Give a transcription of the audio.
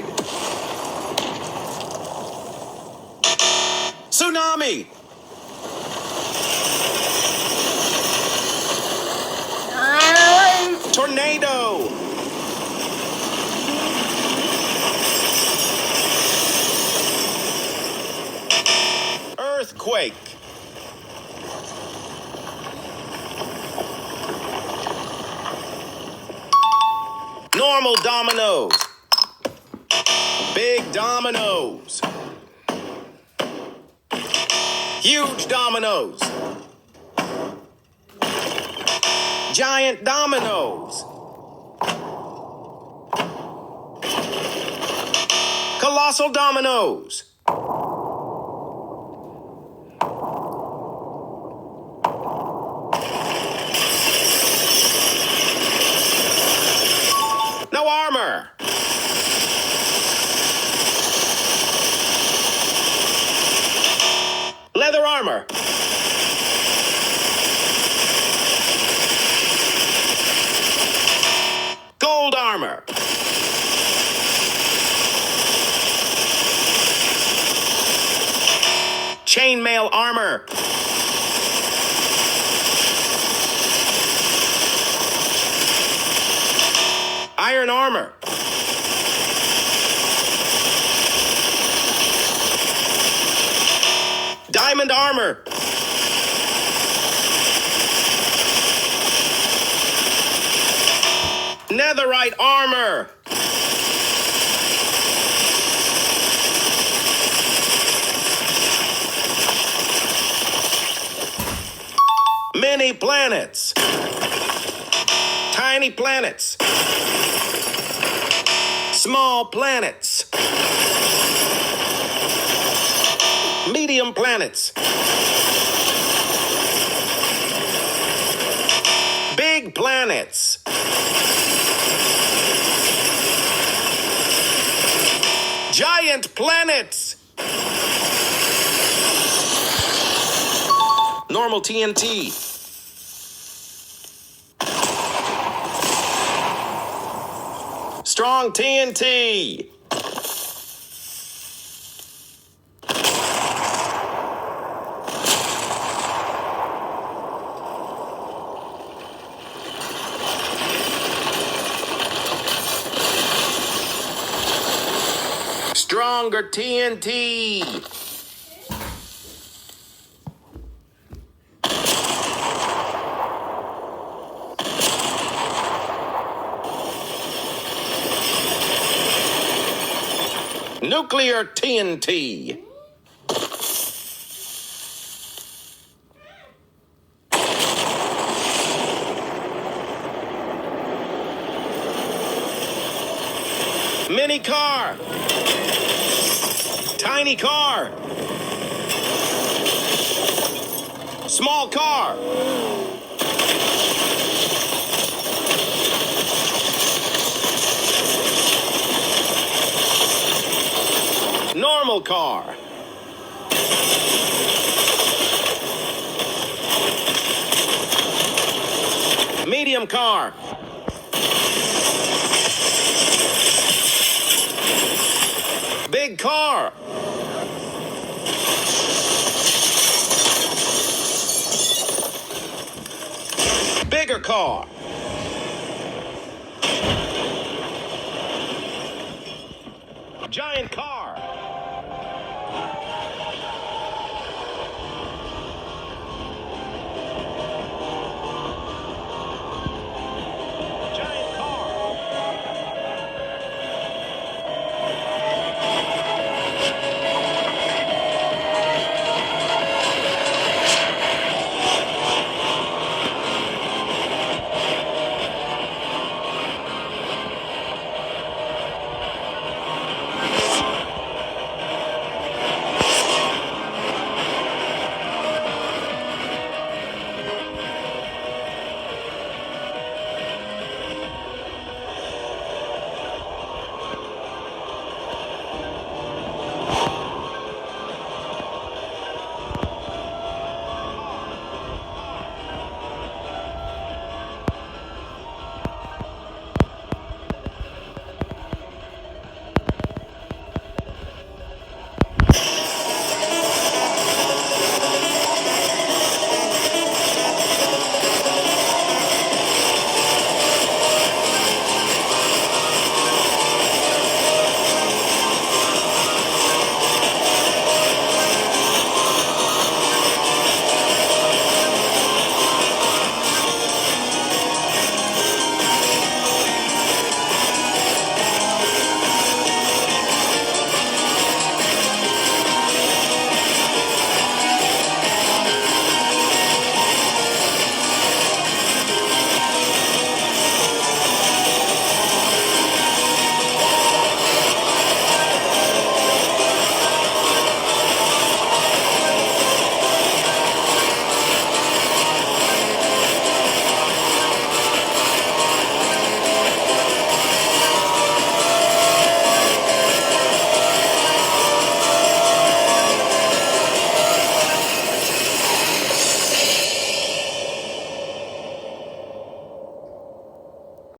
destroyed. Tsunami. Tornado. Earthquake. Normal dominoes. Big dominoes. Huge dominoes. Giant dominoes. Colossal dominoes. No armor. Leather armor. Gold armor. Chainmail armor. Iron armor. Diamond armor. Netherite armor. Many planets. Tiny planets. Small planets. Medium planets. Big planets. Giant planets. Normal TNT. Strong TNT. Stronger TNT. Nuclear TNT. Mini car. Tiny car. Small car. Normal car. Medium car. Big car. Bigger car. Giant car.